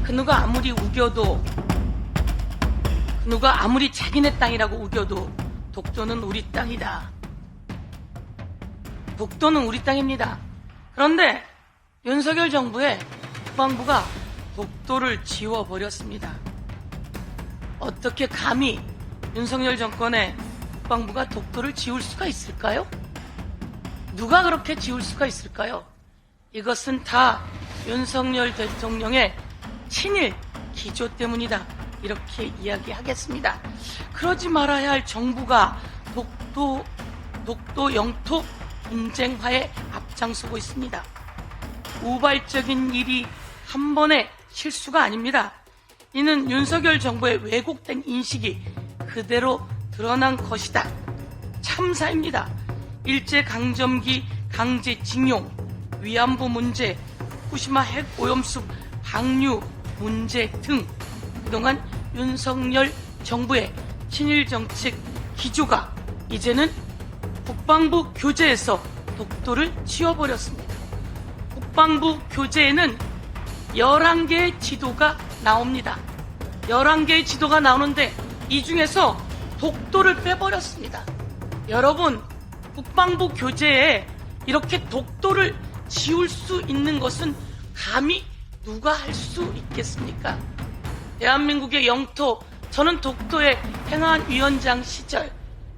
그 누가 아무리 우겨도, 그 누가 아무리 자기네 땅이라고 우겨도 독도는 우리 땅이다. 독도는 우리 땅입니다. 그런데 윤석열 정부의 국방부가 독도를 지워버렸습니다. 어떻게 감히 윤석열 정권의 국방부가 독도를 지울 수가 있을까요? 누가 그렇게 지울 수가 있을까요? 이것은 다 윤석열 대통령의 친일 기조 때문이다. 이렇게 이야기하겠습니다. 그러지 말아야 할 정부가 독도 영토 분쟁화에 앞장서고 있습니다. 우발적인 일이 한 번의 실수가 아닙니다. 이는 윤석열 정부의 왜곡된 인식이 그대로 드러난 것이다. 참사입니다. 일제강점기 강제징용, 위안부 문제, 후쿠시마 핵오염수 방류 문제 등 그동안 윤석열 정부의 친일정책 기조가 이제는 국방부 교재에서 독도를 지워버렸습니다. 국방부 교재에는 11개의 지도가 나옵니다. 11개의 지도가 나오는데 이 중에서 독도를 빼버렸습니다. 여러분, 국방부 교재에 이렇게 독도를 지울 수 있는 것은 감히 누가 할 수 있겠습니까? 대한민국의 영토, 저는 독도에 행안위원장 시절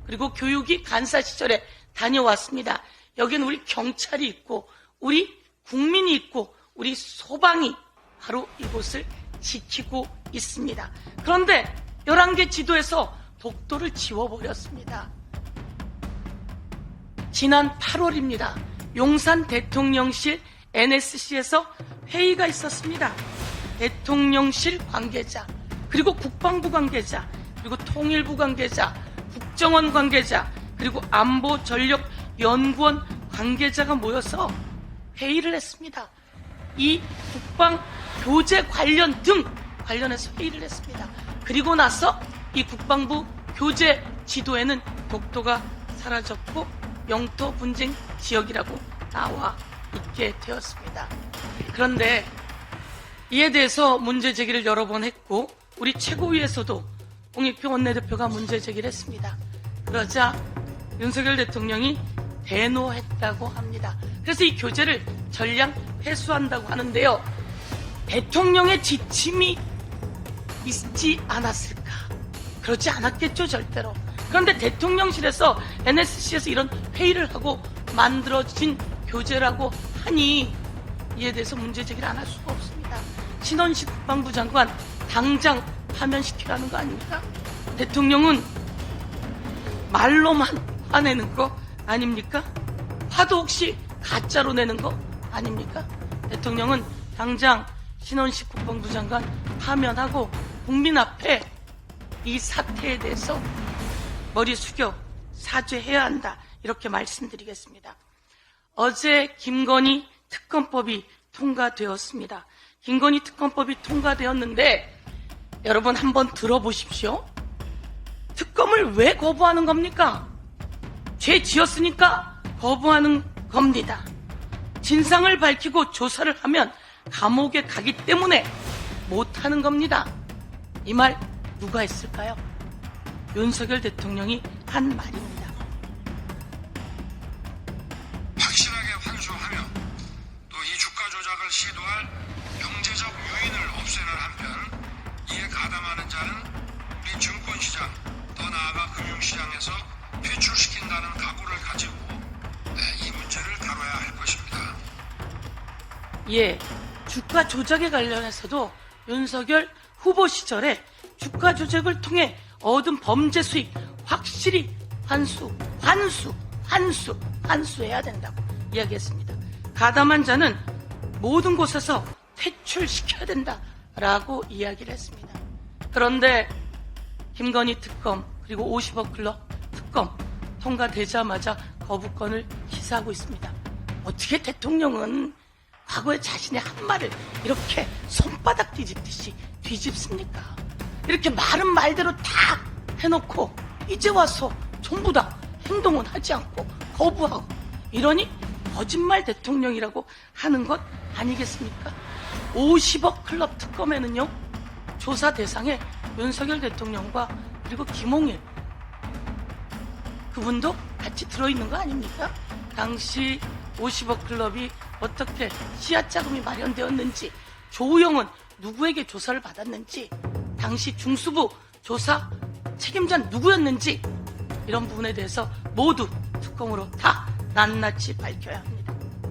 그리고 교육위 간사 시절에 다녀왔습니다. 여기는 우리 경찰이 있고 우리 국민이 있고 우리 소방이 바로 이곳을 지키고 있습니다. 그런데 11개 지도에서 독도를 지워버렸습니다. 지난 8월입니다. 용산 대통령실 NSC에서 회의가 있었습니다. 대통령실 관계자, 그리고 국방부 관계자, 그리고 통일부 관계자, 국정원 관계자, 그리고 안보전력연구원 관계자가 모여서 회의를 했습니다. 이 국방 교재 관련해서 회의를 했습니다. 그리고 나서 이 국방부 교재 지도에는 독도가 사라졌고 영토 분쟁 지역이라고 나와 있게 되었습니다. 그런데 이에 대해서 문제 제기를 여러 번 했고 우리 최고위에서도 홍익표 원내대표가 문제 제기를 했습니다. 그러자 윤석열 대통령이 대노했다고 합니다. 그래서 이 교재를 전량 회수한다고 하는데요. 대통령의 지침이 있지 않았을까? 그렇지 않았겠죠, 절대로. 그런데 대통령실에서 NSC에서 이런 회의를 하고 만들어진 교재라고 하니 이에 대해서 문제 제기를 안 할 수가 없습니다. 신원식 국방부 장관 당장 파면시키라는 거 아닙니까? 대통령은 말로만 화내는 거 아닙니까? 화도 혹시 가짜로 내는 거 아닙니까? 대통령은 당장 신원식 국방부 장관 파면하고 국민 앞에 이 사태에 대해서 머리 숙여 사죄해야 한다. 이렇게 말씀드리겠습니다. 어제 김건희 특검법이 통과되었습니다. 김건희 특검법이 통과되었는데 여러분 한번 들어보십시오. 특검을 왜 거부하는 겁니까? 죄 지었으니까 거부하는 겁니다. 진상을 밝히고 조사를 하면 감옥에 가기 때문에 못하는 겁니다. 이 말 누가 했을까요? 윤석열 대통령이 한 말입니다. 확실하게 환수하며 또 이 주가 조작을 시도할 경제적 요인을 없애는 한편 이에 가담하는 자는 우리 증권시장 더 나아가 금융시장에서 퇴출시킨다는 각오를 가지고 이 문제를 다뤄야 할 것입니다. 예, 주가 조작에 관련해서도 윤석열 후보 시절에 주가 조작을 통해 얻은 범죄 수익 확실히 환수해야 된다고 이야기했습니다. 가담한 자는 모든 곳에서 퇴출시켜야 된다라고 이야기를 했습니다. 그런데 김건희 특검 그리고 50억 클럽 특검 통과되자마자 거부권을 시사하고 있습니다. 어떻게 대통령은 과거에 자신의 한 말을 이렇게 손바닥 뒤집듯이 뒤집습니까? 이렇게 말은 말대로 다 해놓고 이제 와서 전부 다 행동은 하지 않고 거부하고 이러니 거짓말 대통령이라고 하는 것 아니겠습니까? 50억 클럽 특검에는요, 조사 대상에 윤석열 대통령과 그리고 김홍일 그분도 같이 들어있는 거 아닙니까? 당시 50억 클럽이 어떻게 씨앗 자금이 마련되었는지, 조우영은 누구에게 조사를 받았는지, 당시 중수부 조사 책임자는 누구였는지, 이런 부분에 대해서 모두 특검으로 다 낱낱이 밝혀야 합니다.